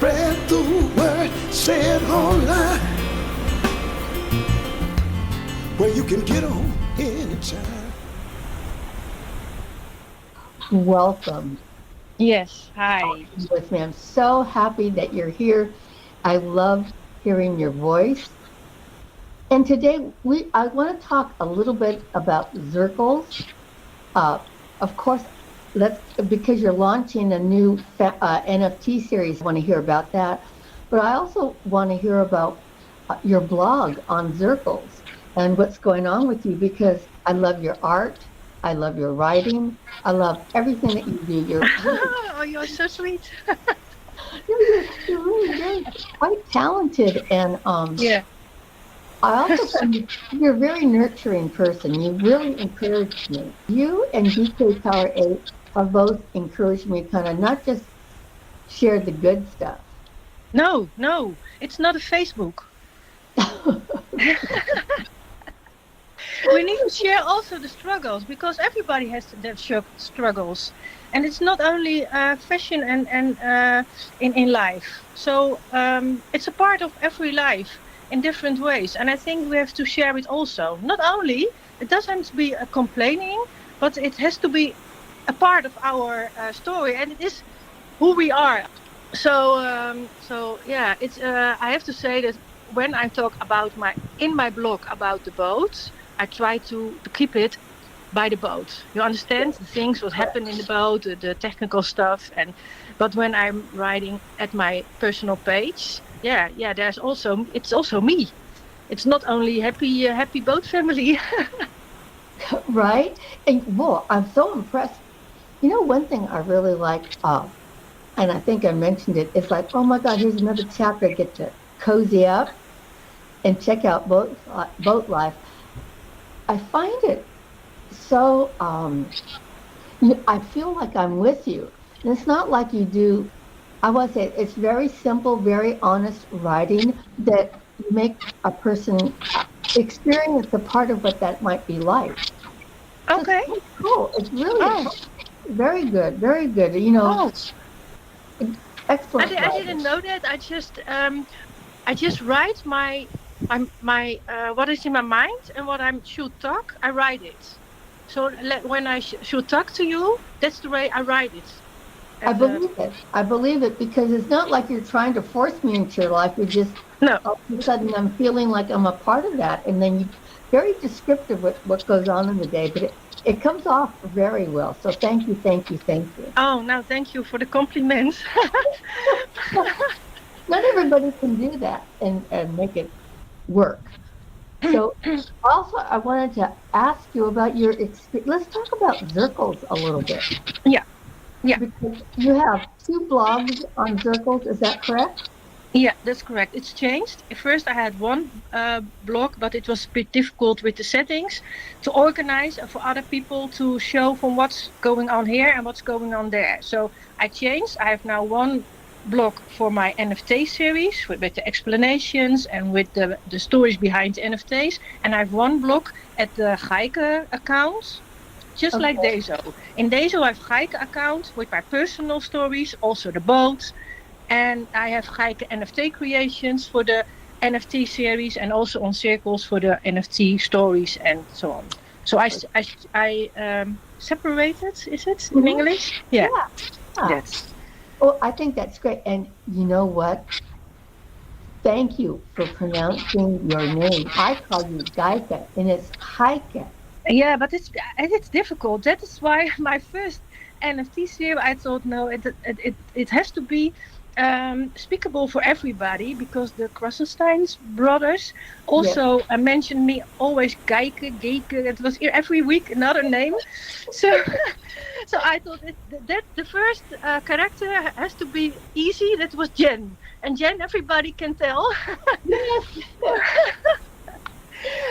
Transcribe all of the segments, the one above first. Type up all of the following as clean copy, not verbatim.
Spread the word, say it online, where you can get on anytime. Welcome Yes, hi. with me. I'm so happy that you're here. I love hearing your voice. And today I want to talk a little bit about Zirkles. Uh, of course, let's because you're launching a new NFT series. I want to hear about that, but I also want to hear about your blog on Zirkles and what's going on with you because I love your art, I love your writing, I love everything that you do. Oh, you're so sweet. You're really very quite talented, and Yeah. I also find you're a very nurturing person. You really encourage me. You and DK Power 8 have both encouraged me kind of not just share the good stuff. No, no, it's not a Facebook. We need to share also the struggles because everybody has their struggles, and it's not only fashion and in life. So it's a part of every life in different ways, and I think we have to share it also. Not only it doesn't be a complaining, but it has to be a part of our story, and it is who we are. So yeah, it's. I have to say that when I talk about my blog about the boat, I try to keep it by the boat. You understand the things what happen in the boat, the technical stuff, and but when I'm writing at my personal page, yeah, it's also me. It's not only happy boat family. Right? And well, I'm so impressed. You know, one thing I really like, and I think I mentioned it, it's like, oh my God, here's another chapter. I get to cozy up and check out boat life. I find it so, I feel like I'm with you. And it's not like you do, I want to say it's very simple, very honest writing that make a person experience a part of what that might be like. So it's Okay. really cool. It's really Oh, very good, very good. You know, oh. excellent I writing. didn't know that. I just write my what is in my mind and what I should talk. I write it. So when I should talk to you, that's the way I write it. I And believe it. I believe it because it's not like you're trying to force me into your life. You're just no, all of a sudden I'm feeling like I'm a part of that, and then you very descriptive with what goes on in the day, but it comes off very well. So thank you, thank you, thank you. oh, now thank you for the compliment. Not everybody can do that and make it work. So also I wanted to ask you about your experience. Let's talk about Zirkles a little bit Yeah, yeah. because you have two blogs on Zirkles. Is that correct? Yeah, that's correct. It's changed. At first, I had one blog, but it was a bit difficult with the settings to organize and for other people to show from what's going on here and what's going on there. So I changed. I have now one blog for my NFT series with the explanations and with the stories behind the NFTs. And I have one blog at the Gaike account, just like Okay. Dezo. In Dezo, I have Gaike account with my personal stories, also the boat. And I have Gaike NFT creations for the NFT series and also on Circles for the NFT stories and so on. So I separated, is it in Mhm. English? Yeah, Yeah. Yeah. that's. Well, I think that's great. And you know what? Thank you for pronouncing your name. I call you Gaike, and it's Heike. Yeah, but it's difficult. That is why my first NFT series, I thought no, it has to be speakable for everybody because the Krassensteins brothers Yes. also mentioned me always Gaike. It was every week another name, so so I thought that the first character has to be easy. That was Jen, and Jen everybody can tell. Yes.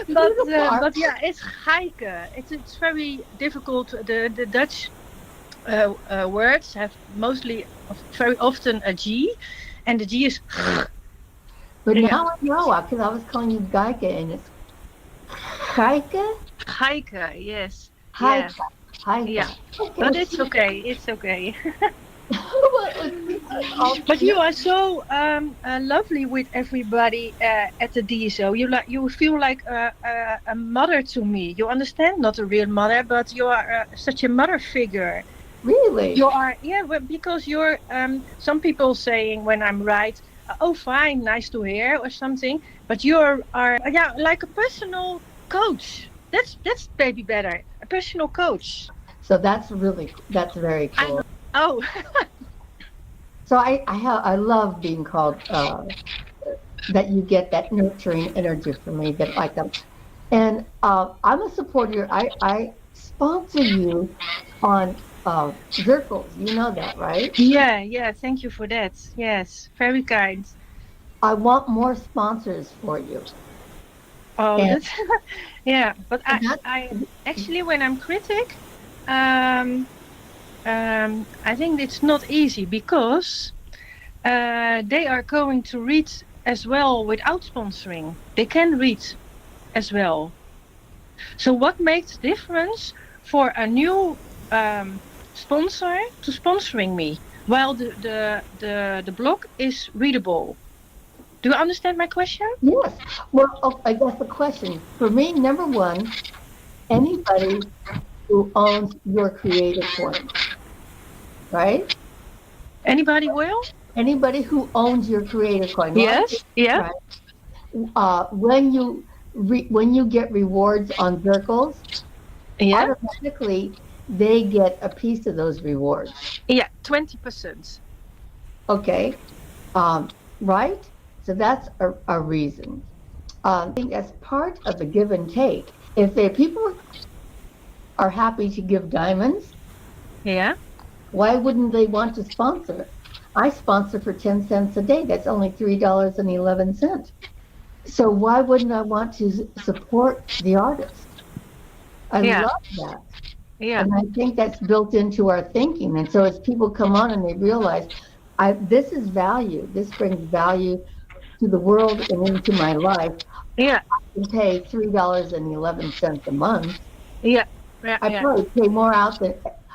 But yeah, it's Gaike. It's very difficult. The Dutch words have mostly very often a G, and the G is But yeah, now I know because I was calling you Gaike, and it's Heike? Gaike. Yes, Heike. yeah, Heike. yeah. Okay. But it's okay. It's okay. Well, But you are so lovely with everybody at the DSO. You feel like a mother to me. You understand? Not a real mother, but you are such a mother figure. Really? You are, yeah, well, because you're. Some people saying when I'm right, oh, fine, nice to hear, or something. But you are, yeah, like a personal coach. That's maybe better. A personal coach. So that's very I know. cool. Oh, So I love being called that you get that nurturing energy from me that like them. And I'm a supporter. I sponsor you on Zirkles. You know that, right? yeah, yeah. Thank you for that. Yes, very kind. I want more sponsors for you. Oh, And that's yeah. But that, I actually, when I'm critic, um, I think it's not easy because they are going to read as well without sponsoring. They can read as well. So what makes the difference for a new sponsor to sponsoring me while the blog is readable? Do you understand my question? yes. Well, I guess the question for me, number one, anybody who owns your creative coin, right? Anybody will? Anybody who owns your creative coin, not Yes. Yeah. right? When when you get rewards on Zirkles, Yeah. automatically they get a piece of those rewards. Yeah. 20%. Okay, right? So that's a reason. I think as part of the give and take, if the people are happy to give diamonds, Yeah. why wouldn't they want to sponsor? I sponsor for 10 cents a day. That's only $3.11. So why wouldn't I want to support the artist? I Yeah. love that. Yeah. And I think that's built into our thinking. And so as people come on and they realize, this is value, this brings value to the world and into my life, Yeah. I can pay $3.11 a month. Yeah. Yeah. I Yeah. probably pay more out than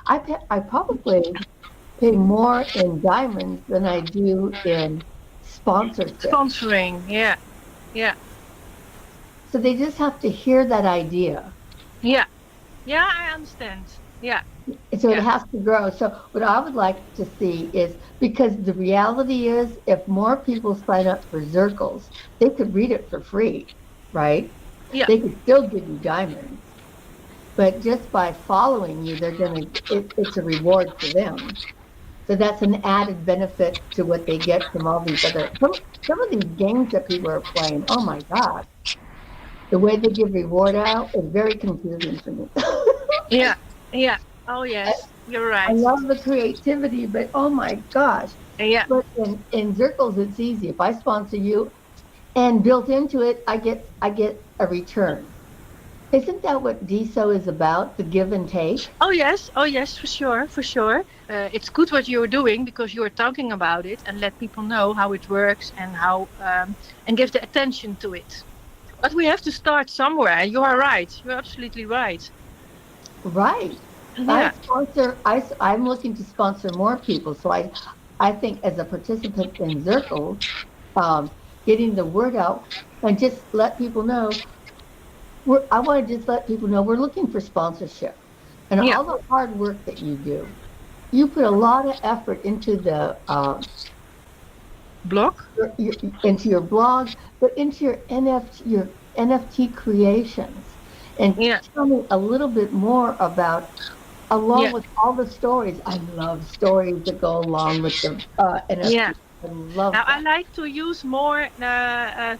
I probably pay more in diamonds than I do in sponsorship. Sponsoring. Yeah. Yeah. So they just have to hear that idea. Yeah. Yeah. I understand. Yeah. So it Yeah. has to grow. So what I would like to see is, because the reality is, if more people sign up for Zirkles, they could read it for free, right? Yeah. They could still give you diamonds, but just by following you, it's a reward for them. So that's an added benefit to what they get from all these some of these games that people are playing. Oh my gosh, the way they give reward out is very confusing to me. Yeah. Yeah. Oh yes, you're I right. love the creativity, but oh my gosh. Yeah. But in Zirkles, it's easy. If I sponsor you and built into it, I get a return. Isn't that what DSO is about? The give and take? Oh yes. Oh yes, for sure. For sure. It's good what you're doing because you're talking about it and let people know how it works and how and give the attention to it. But we have to start somewhere. You are right. You're absolutely right. Right. Yeah. I'm looking to sponsor more people. So I think as a participant in Zirkles, getting the word out and just let people know, I want to just let people know we're looking for sponsorship. And Yeah. all the hard work that you do, you put a lot of effort into Blog. into your blog, but into your NFT creations. And Yeah. tell me a little bit more about, along Yeah. with all the stories. I love stories that go along with the NFT. Yeah. I love Now I that. like to use more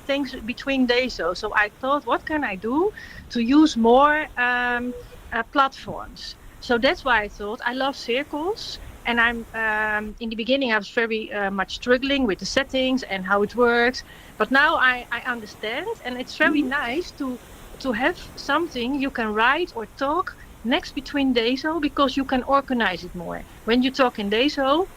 things between days. So I thought, what can I do to use more platforms? So that's why I thought I love circles. And I'm in the beginning I was very much struggling with the settings and how it works. But now I understand, and it's very nice to have something you can write or talk next between DESO because you can organize it more. When you talk in DESO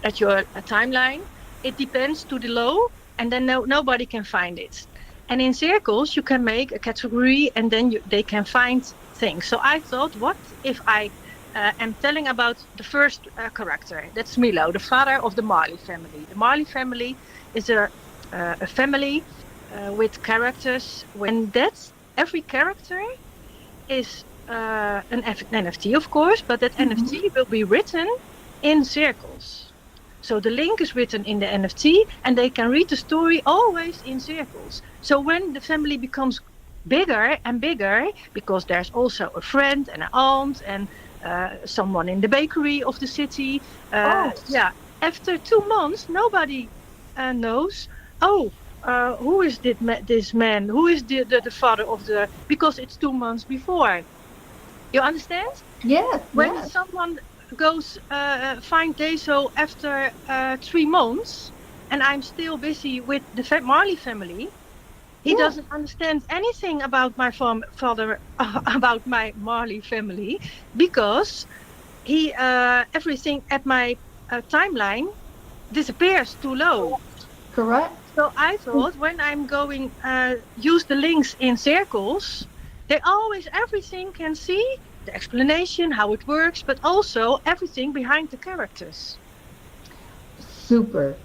at your timeline, it depends to the low, and then nobody can find it. And in circles, you can make a category, and then they can find things. So I thought, what if I am telling about the first character. That's Milo, the father of the Marley family. The Marley family is a family with characters, and that's every character is an NFT, of course, but that NFT will be written in circles. So the link is written in the NFT, and they can read the story always in circles. So when the family becomes bigger and bigger, because there's also a friend and an aunt and someone in the bakery of the city. After 2 months, nobody knows. Who is this man? Who is the father of the? Because it's 2 months before. You understand? Yes. When someone goes find Deso after 3 months, and I'm still busy with the Marley family. He doesn't understand anything about my father, about my Marley family, because he everything at my timeline disappears too low. Correct. So I thought when I'm going use the links in circles, they always everything can see the explanation, how it works, but also everything behind the characters. Super.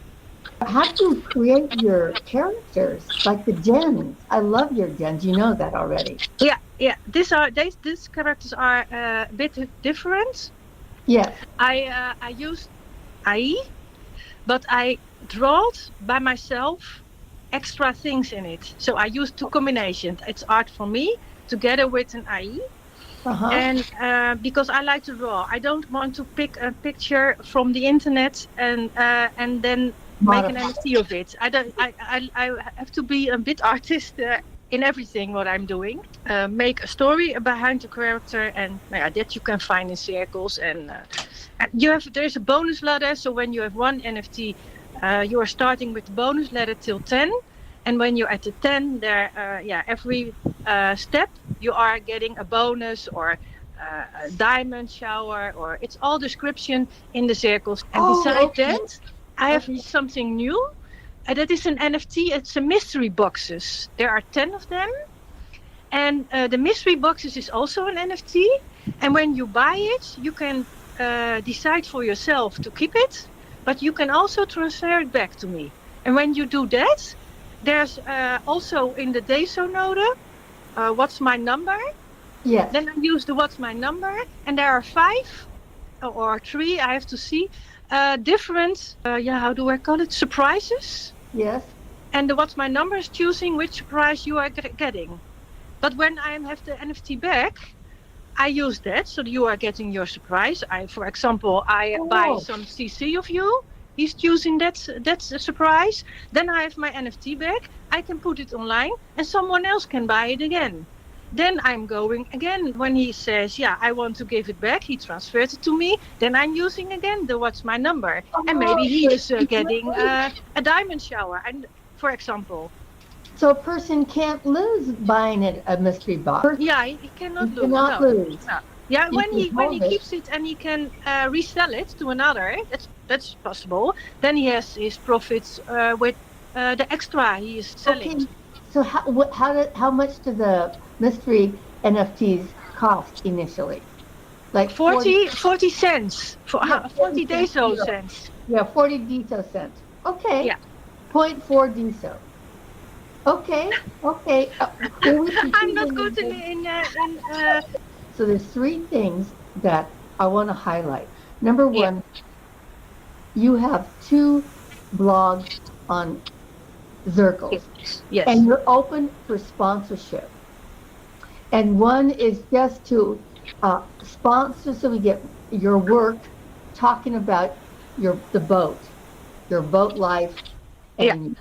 How do you create your characters, like the gens? I love your gens. You know that already. Yeah. These characters are a bit different. Yes. I used AI, but I drawed by myself extra things in it. So I used 2 combinations. It's art for me together with an AI. And because I like to draw, I don't want to pick a picture from the internet and then make an NFT of it. I have to be a bit artist in everything what I'm doing. Make a story behind the character, and that you can find in circles. And there's a bonus ladder. So when you have 1 NFT, you are starting with the bonus ladder till 10. And when you're at the 10, every step you are getting a bonus or a diamond shower, or it's all description in the circles. And besides that, I have something new. That is an NFT. It's a mystery boxes. There are 10 of them. And the mystery boxes is also an NFT. And when you buy it, you can decide for yourself to keep it, but you can also transfer it back to me. And when you do that, there's also in the Deso node, what's my number? Yes. Then I use the what's my number, and there are 5 or 3, I have to see, different, how do I call it, surprises. Yes. And the what's my number is choosing which surprise you are getting. But when I have the NFT back, I use that, so you are getting your surprise. For example, I buy some CC of you. He's choosing that's a surprise. Then I have my NFT back. I can put it online, and someone else can buy it again. Then I'm going again. When he says, I want to give it back, he transfers it to me. Then I'm using again the what's my number. And maybe he is getting a diamond shower, and for example. So a person can't lose buying a mystery box. He cannot lose. Lose. No. Yeah, when he keeps it and he can resell it to another, that's possible. Then he has his profits with the extra he is selling. Okay. So how much do the mystery NFTs cost initially? Like 40 cents for 40 Deso cents. Yeah, 40 Deso cents. Okay. Yeah. 0.4 Deso. Okay. I'm not good in So there's 3 things that I want to highlight. Number 1, you have 2 blogs on Zirkles. Yes. And you're open for sponsorship. And one is just to sponsor, so we get your work talking about the boat, your boat life, and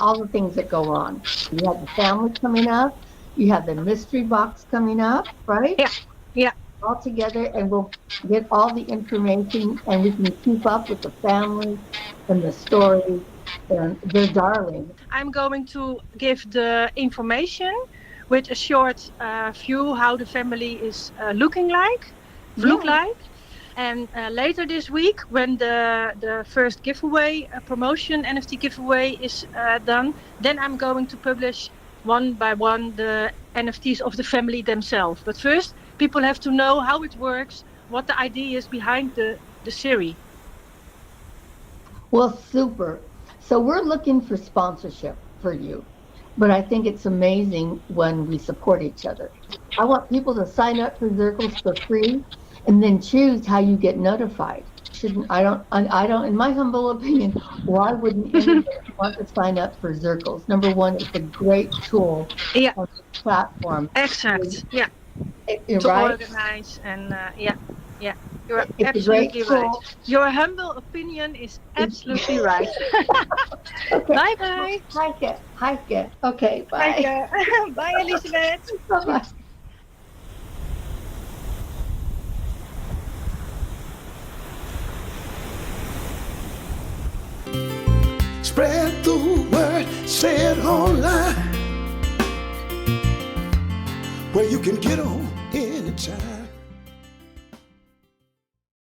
all the things that go on. You have the family coming up. You have the mystery box coming up, right? Yeah. All together, and we'll get all the information, and we can keep up with the family and the story. And they're darling. I'm going to give the information with a short view how the family is look like. And later this week, when the first giveaway promotion NFT giveaway is done, then I'm going to publish one by one the NFTs of the family themselves. But first, people have to know how it works, what the idea is behind the series. Well, super. So we're looking for sponsorship for you, but I think it's amazing when we support each other. I want people to sign up for Zirkles for free and then choose how you get notified. Shouldn't I don't in my humble opinion, why wouldn't anybody want to sign up for Zirkles? Number one, it's a great tool Yeah, on the platform. exact. Yeah, to Right? organize and yeah, yeah. You're It's a great absolutely right. tool. Your humble opinion is absolutely right. Okay. Bye bye. Hike. Okay, bye. Bye. Bye, Elizabeth. Bye-bye. Spread the word, say it online, where you can get on anytime.